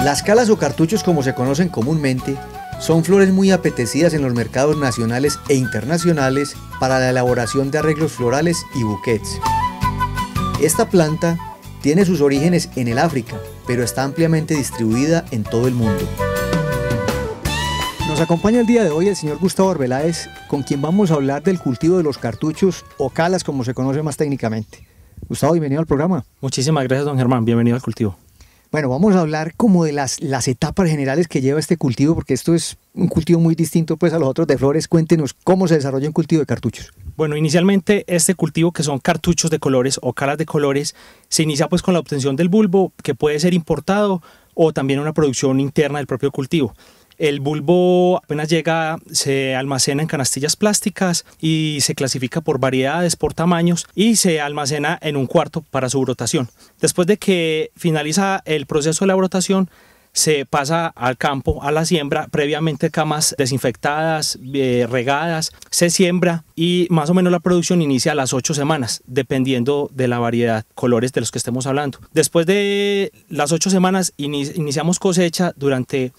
Las calas o cartuchos, como se conocen comúnmente, son flores muy apetecidas en los mercados nacionales e internacionales para la elaboración de arreglos florales y bouquets. Esta planta tiene sus orígenes en el África, pero está ampliamente distribuida en todo el mundo. Nos acompaña el día de hoy el señor Gustavo Arbeláez, con quien vamos a hablar del cultivo de los cartuchos o calas, como se conoce más técnicamente. Gustavo, bienvenido al programa. Muchísimas gracias, don Germán. Bienvenido al cultivo. Bueno, vamos a hablar como de las etapas generales que lleva este cultivo, porque esto es un cultivo muy distinto pues a los otros de flores. Cuéntenos cómo se desarrolla un cultivo de cartuchos. Bueno, inicialmente este cultivo, que son cartuchos de colores o calas de colores, se inicia pues con la obtención del bulbo, que puede ser importado o también una producción interna del propio cultivo. El bulbo apenas llega, se almacena en canastillas plásticas y se clasifica por variedades, por tamaños, y se almacena en un cuarto para su brotación. Después de que finaliza el proceso de la brotación, se pasa al campo, a la siembra, previamente camas desinfectadas, regadas, se siembra y más o menos la producción inicia a las 8 semanas, dependiendo de la variedad, colores de los que estemos hablando. Después de las 8 semanas iniciamos cosecha durante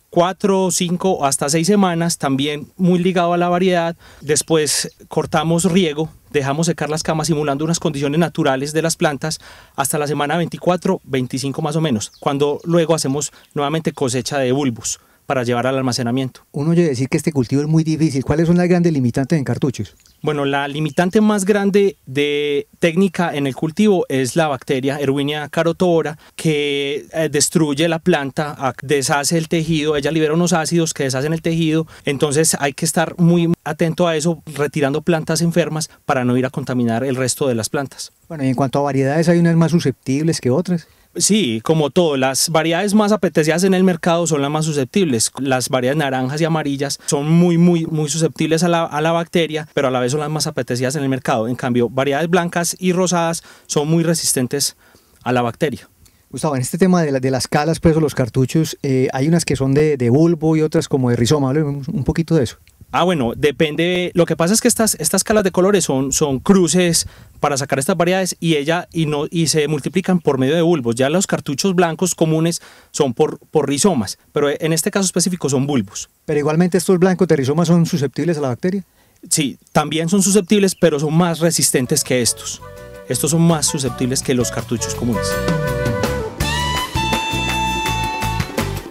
4, 5 hasta 6 semanas, también muy ligado a la variedad. Después cortamos riego, dejamos secar las camas simulando unas condiciones naturales de las plantas hasta la semana 24, 25 más o menos, cuando luego hacemos nuevamente cosecha de bulbos para llevar al almacenamiento. Uno oye decir que este cultivo es muy difícil. ¿Cuáles son las grandes limitantes en cartuchos? Bueno, la limitante más grande de técnica en el cultivo es la bacteria Erwinia carotovora, que destruye la planta, deshace el tejido. Ella libera unos ácidos que deshacen el tejido, entonces hay que estar muy atento a eso, retirando plantas enfermas para no ir a contaminar el resto de las plantas. Bueno, y en cuanto a variedades, ¿hay unas más susceptibles que otras? Sí, como todo, las variedades más apetecidas en el mercado son las más susceptibles. Las variedades naranjas y amarillas son muy susceptibles a la bacteria, pero a la vez son las más apetecidas en el mercado. En cambio, variedades blancas y rosadas son muy resistentes a la bacteria. Gustavo, en este tema de las calas, pues, o los cartuchos, hay unas que son de bulbo y otras como de rizoma. Hablemos un poquito de eso. Bueno, depende. Lo que pasa es que estas calas de colores son cruces para sacar estas variedades y se multiplican por medio de bulbos. Ya los cartuchos blancos comunes son por rizomas, pero en este caso específico son bulbos. Pero igualmente estos blancos de rizoma son susceptibles a la bacteria. Sí, también son susceptibles, pero son más resistentes que estos. Estos son más susceptibles que los cartuchos comunes.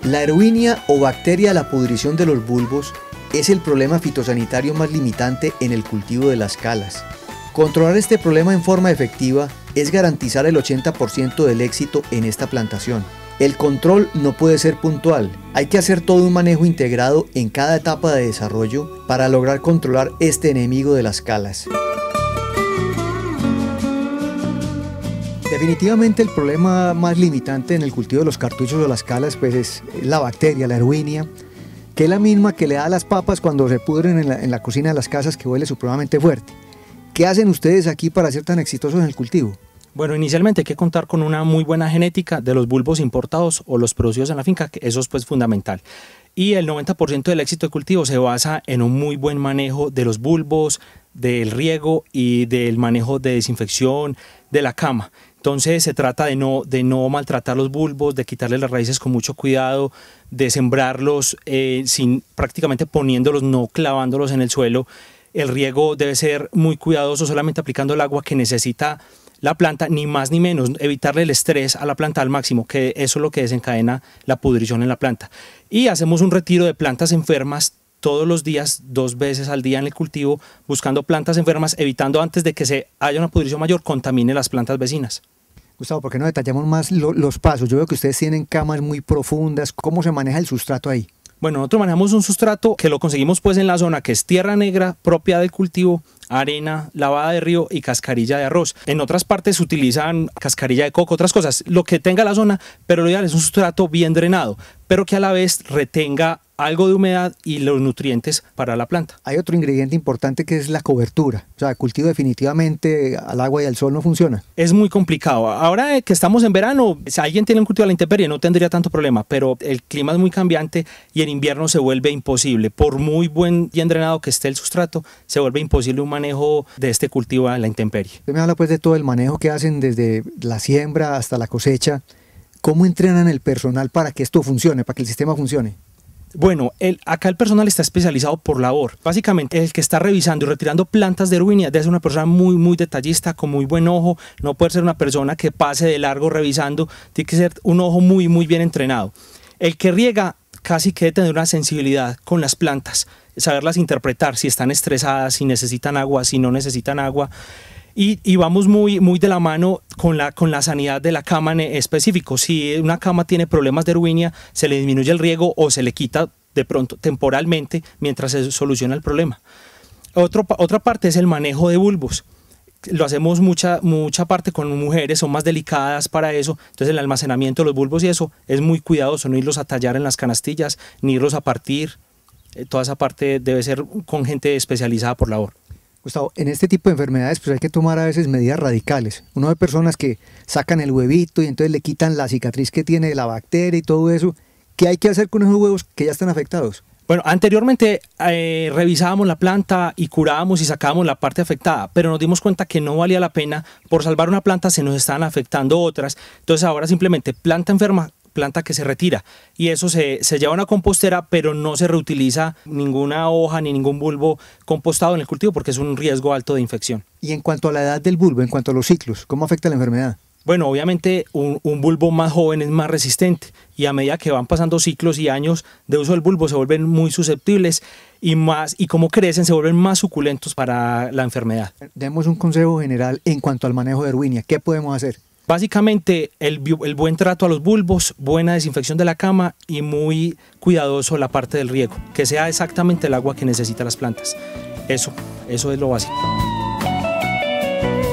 La Erwinia o bacteria de la pudrición de los bulbos es el problema fitosanitario más limitante en el cultivo de las calas. Controlar este problema en forma efectiva es garantizar el 80% del éxito en esta plantación. El control no puede ser puntual, hay que hacer todo un manejo integrado en cada etapa de desarrollo para lograr controlar este enemigo de las calas. Definitivamente el problema más limitante en el cultivo de los cartuchos o las calas pues es la bacteria, la Erwinia, que es la misma que le da a las papas cuando se pudren en la cocina de las casas, que huele supremamente fuerte. ¿Qué hacen ustedes aquí para ser tan exitosos en el cultivo? Bueno, inicialmente hay que contar con una muy buena genética de los bulbos importados o los producidos en la finca, que eso es pues fundamental. Y el 90% del éxito de cultivo se basa en un muy buen manejo de los bulbos, del riego y del manejo de desinfección de la cama. Entonces se trata de no maltratar los bulbos, de quitarles las raíces con mucho cuidado, de sembrarlos prácticamente poniéndolos, no clavándolos en el suelo. El riego debe ser muy cuidadoso, solamente aplicando el agua que necesita la planta, ni más ni menos, evitarle el estrés a la planta al máximo, que eso es lo que desencadena la pudrición en la planta. Y hacemos un retiro de plantas enfermas todos los días, 2 veces al día en el cultivo, buscando plantas enfermas, evitando antes de que haya una pudrición mayor, contamine las plantas vecinas. Gustavo, ¿por qué no detallamos más los pasos? Yo veo que ustedes tienen camas muy profundas. ¿Cómo se maneja el sustrato ahí? Bueno, nosotros manejamos un sustrato que lo conseguimos pues en la zona que es tierra negra propia del cultivo, arena, lavada de río y cascarilla de arroz. En otras partes se utilizan cascarilla de coco, otras cosas, lo que tenga la zona, pero lo ideal es un sustrato bien drenado, pero que a la vez retenga algo de humedad y los nutrientes para la planta. Hay otro ingrediente importante que es la cobertura. O sea, el cultivo definitivamente al agua y al sol no funciona. Es muy complicado. Ahora que estamos en verano, si alguien tiene un cultivo a la intemperie no tendría tanto problema, pero el clima es muy cambiante y en invierno se vuelve imposible. Por muy bien drenado que esté el sustrato, se vuelve imposible un manejo de este cultivo a la intemperie. Usted me habla pues de todo el manejo que hacen desde la siembra hasta la cosecha. ¿Cómo entrenan el personal para que esto funcione, para que el sistema funcione? Bueno, acá el personal está especializado por labor. Básicamente, el que está revisando y retirando plantas de Erwinia debe ser una persona muy, muy detallista, con muy buen ojo. No puede ser una persona que pase de largo revisando. Tiene que ser un ojo muy, muy bien entrenado. El que riega casi que debe tener una sensibilidad con las plantas, saberlas interpretar, si están estresadas, si necesitan agua, si no necesitan agua. Y vamos muy, muy de la mano con la sanidad de la cama en específico. Si una cama tiene problemas de Erwinia, se le disminuye el riego o se le quita de pronto temporalmente mientras se soluciona el problema. Otra parte es el manejo de bulbos. Lo hacemos mucha parte con mujeres, son más delicadas para eso. Entonces el almacenamiento de los bulbos y eso es muy cuidadoso, no irlos a tallar en las canastillas, ni irlos a partir. Toda esa parte debe ser con gente especializada por labor. Gustavo, en este tipo de enfermedades pues hay que tomar a veces medidas radicales. Uno ve personas que sacan el huevito y entonces le quitan la cicatriz que tiene de la bacteria y todo eso. ¿Qué hay que hacer con esos huevos que ya están afectados? Bueno, anteriormente revisábamos la planta y curábamos y sacábamos la parte afectada, pero nos dimos cuenta que no valía la pena. Por salvar una planta se nos estaban afectando otras. Entonces ahora simplemente planta enferma, planta que se retira, y eso se lleva a una compostera, pero no se reutiliza ninguna hoja ni ningún bulbo compostado en el cultivo porque es un riesgo alto de infección. Y en cuanto a la edad del bulbo, en cuanto a los ciclos, ¿cómo afecta la enfermedad? Bueno, obviamente un bulbo más joven es más resistente, y a medida que van pasando ciclos y años de uso del bulbo se vuelven muy susceptibles y como crecen se vuelven más suculentos para la enfermedad. Demos un consejo general en cuanto al manejo de Erwinia. ¿Qué podemos hacer? Básicamente el buen trato a los bulbos, buena desinfección de la cama y muy cuidadoso la parte del riego, que sea exactamente el agua que necesitan las plantas. Eso es lo básico.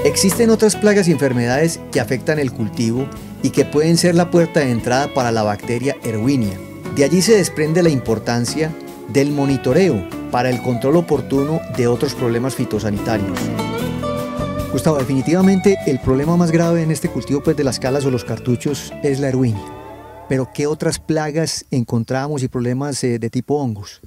Existen otras plagas y enfermedades que afectan el cultivo y que pueden ser la puerta de entrada para la bacteria Erwinia. De allí se desprende la importancia del monitoreo para el control oportuno de otros problemas fitosanitarios. Gustavo, definitivamente el problema más grave en este cultivo pues, de las calas o los cartuchos es la Erwinia. Pero ¿qué otras plagas encontramos y problemas de tipo hongos?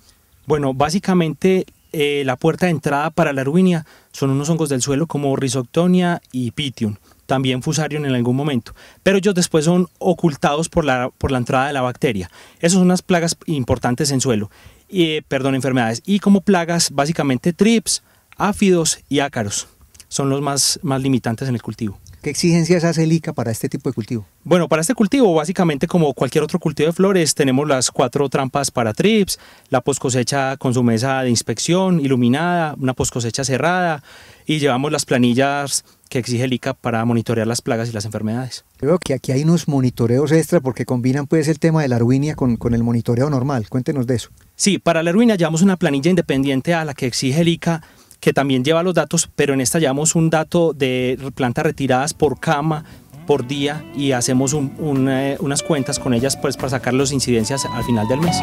Bueno, básicamente la puerta de entrada para la Erwinia son unos hongos del suelo como Rhizoctonia y Pythium, también Fusarium en algún momento, pero ellos después son ocultados por la entrada de la bacteria. Esas son unas plagas importantes en suelo, enfermedades. Y como plagas, básicamente trips, áfidos y ácaros son los más limitantes en el cultivo. ¿Qué exigencias hace el ICA para este tipo de cultivo? Bueno, para este cultivo, básicamente como cualquier otro cultivo de flores, tenemos las 4 trampas para trips, la poscosecha con su mesa de inspección iluminada, una poscosecha cerrada, y llevamos las planillas que exige el ICA para monitorear las plagas y las enfermedades. Yo veo que aquí hay unos monitoreos extra porque combinan pues el tema de la Erwinia con el monitoreo normal. Cuéntenos de eso. Sí, para la Erwinia llevamos una planilla independiente a la que exige el ICA, que también lleva los datos, pero en esta llevamos un dato de plantas retiradas por cama, por día, y hacemos unas cuentas con ellas pues, para sacar las incidencias al final del mes.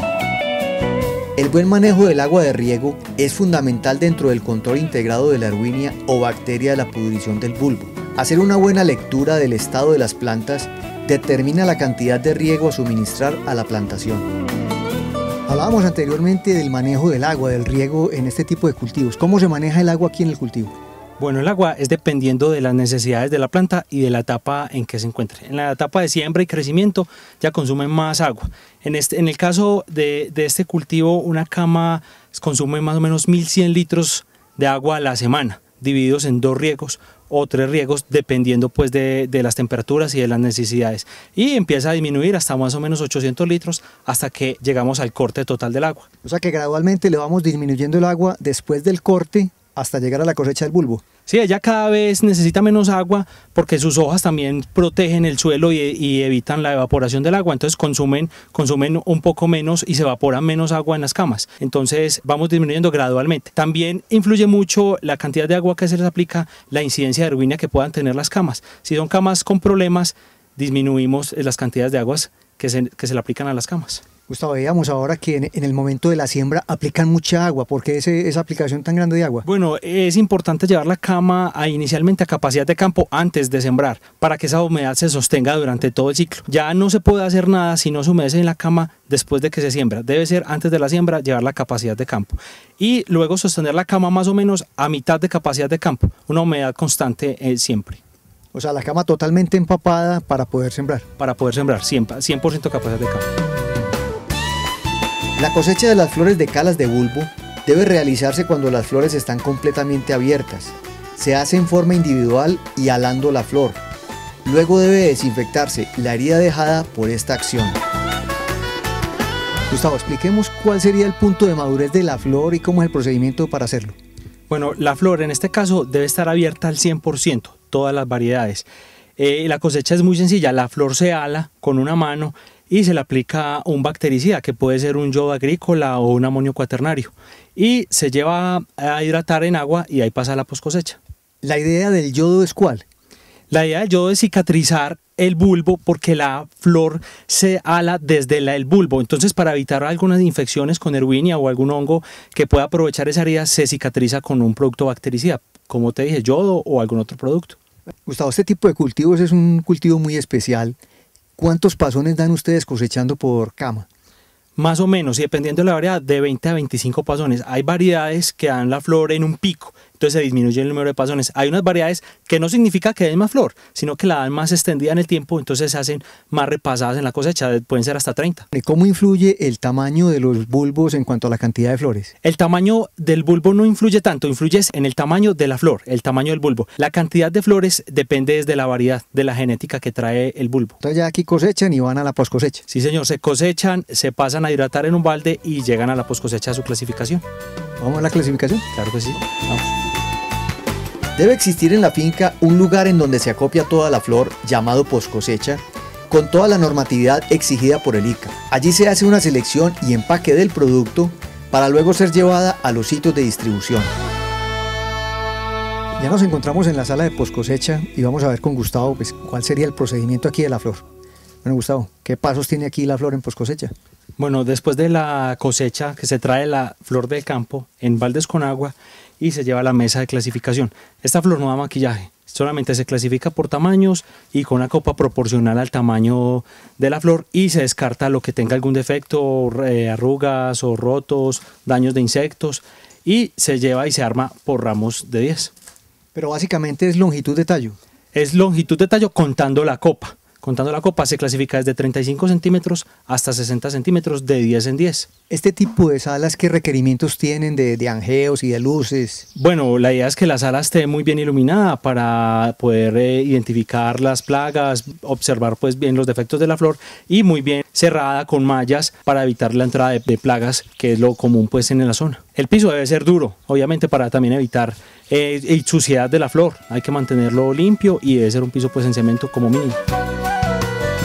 El buen manejo del agua de riego es fundamental dentro del control integrado de la Erwinia o bacteria de la pudrición del bulbo. Hacer una buena lectura del estado de las plantas determina la cantidad de riego a suministrar a la plantación. Hablábamos anteriormente del manejo del agua, del riego en este tipo de cultivos. ¿Cómo se maneja el agua aquí en el cultivo? Bueno, el agua es dependiendo de las necesidades de la planta y de la etapa en que se encuentre. En la etapa de siembra y crecimiento ya consumen más agua. En el caso de este cultivo, una cama consume más o menos 1.100 litros de agua a la semana, divididos en 2 riegos o 3 riegos, dependiendo pues de las temperaturas y de las necesidades. Y empieza a disminuir hasta más o menos 800 litros hasta que llegamos al corte total del agua. O sea que gradualmente le vamos disminuyendo el agua después del corte hasta llegar a la cosecha del bulbo. Sí, ella cada vez necesita menos agua porque sus hojas también protegen el suelo y evitan la evaporación del agua, entonces consumen un poco menos y se evapora menos agua en las camas. Entonces vamos disminuyendo gradualmente. También influye mucho la cantidad de agua que se les aplica, la incidencia de Erwinia que puedan tener las camas. Si son camas con problemas, disminuimos las cantidades de aguas que se le aplican a las camas. Gustavo, veíamos ahora que en el momento de la siembra aplican mucha agua. ¿Por qué esa aplicación tan grande de agua? Bueno, es importante llevar la cama inicialmente a capacidad de campo antes de sembrar, para que esa humedad se sostenga durante todo el ciclo. Ya no se puede hacer nada si no se humedece en la cama después de que se siembra. Debe ser antes de la siembra llevar la capacidad de campo. Y luego sostener la cama más o menos a mitad de capacidad de campo, una humedad constante siempre. O sea, la cama totalmente empapada para poder sembrar. Para poder sembrar, 100% capaces de cama. La cosecha de las flores de calas de bulbo debe realizarse cuando las flores están completamente abiertas. Se hace en forma individual y alando la flor. Luego debe desinfectarse la herida dejada por esta acción. Gustavo, expliquemos cuál sería el punto de madurez de la flor y cómo es el procedimiento para hacerlo. Bueno, la flor en este caso debe estar abierta al 100%, todas las variedades. La cosecha es muy sencilla, la flor se ala con una mano y se le aplica un bactericida que puede ser un yodo agrícola o un amonio cuaternario y se lleva a hidratar en agua y ahí pasa la poscosecha. ¿La idea del yodo es cuál? La idea del yodo es cicatrizar el bulbo porque la flor se ala desde el bulbo. Entonces, para evitar algunas infecciones con Erwinia o algún hongo que pueda aprovechar esa herida, se cicatriza con un producto bactericida, como te dije, yodo o algún otro producto. Gustavo, este tipo de cultivos es un cultivo muy especial. ¿Cuántos pasones dan ustedes cosechando por cama? Más o menos, y dependiendo de la variedad, de 20 a 25 pasones. Hay variedades que dan la flor en un pico, entonces se disminuye el número de pasones. Hay unas variedades que no significa que den más flor, sino que la dan más extendida en el tiempo, entonces se hacen más repasadas en la cosecha, pueden ser hasta 30. ¿Y cómo influye el tamaño de los bulbos en cuanto a la cantidad de flores? El tamaño del bulbo no influye tanto, influye en el tamaño de la flor, el tamaño del bulbo. La cantidad de flores depende de la variedad, de la genética que trae el bulbo. Entonces ya aquí cosechan y van a la poscosecha. Sí, señor, se cosechan, se pasan a hidratar en un balde y llegan a la poscosecha a su clasificación. ¿Vamos a la clasificación? Claro que sí, vamos. Debe existir en la finca un lugar en donde se acopia toda la flor, llamado poscosecha, con toda la normatividad exigida por el ICA. Allí se hace una selección y empaque del producto para luego ser llevada a los sitios de distribución. Ya nos encontramos en la sala de poscosecha y vamos a ver con Gustavo pues, cuál sería el procedimiento aquí de la flor. Bueno, Gustavo, ¿qué pasos tiene aquí la flor en poscosecha? Bueno, después de la cosecha que se trae la flor del campo en baldes con agua y se lleva a la mesa de clasificación. Esta flor no da maquillaje, solamente se clasifica por tamaños y con una copa proporcional al tamaño de la flor y se descarta lo que tenga algún defecto, arrugas o rotos, daños de insectos y se lleva y se arma por ramos de 10. Pero básicamente es longitud de tallo. Es longitud de tallo contando la copa. Contando la copa se clasifica desde 35 centímetros hasta 60 centímetros de 10 en 10. ¿Este tipo de salas qué requerimientos tienen de angeos y de luces? Bueno, la idea es que la sala esté muy bien iluminada para poder identificar las plagas, observar pues bien los defectos de la flor y muy bien cerrada con mallas para evitar la entrada de plagas, que es lo común pues en la zona. El piso debe ser duro, obviamente para también evitar suciedad de la flor. Hay que mantenerlo limpio y debe ser un piso pues en cemento como mínimo.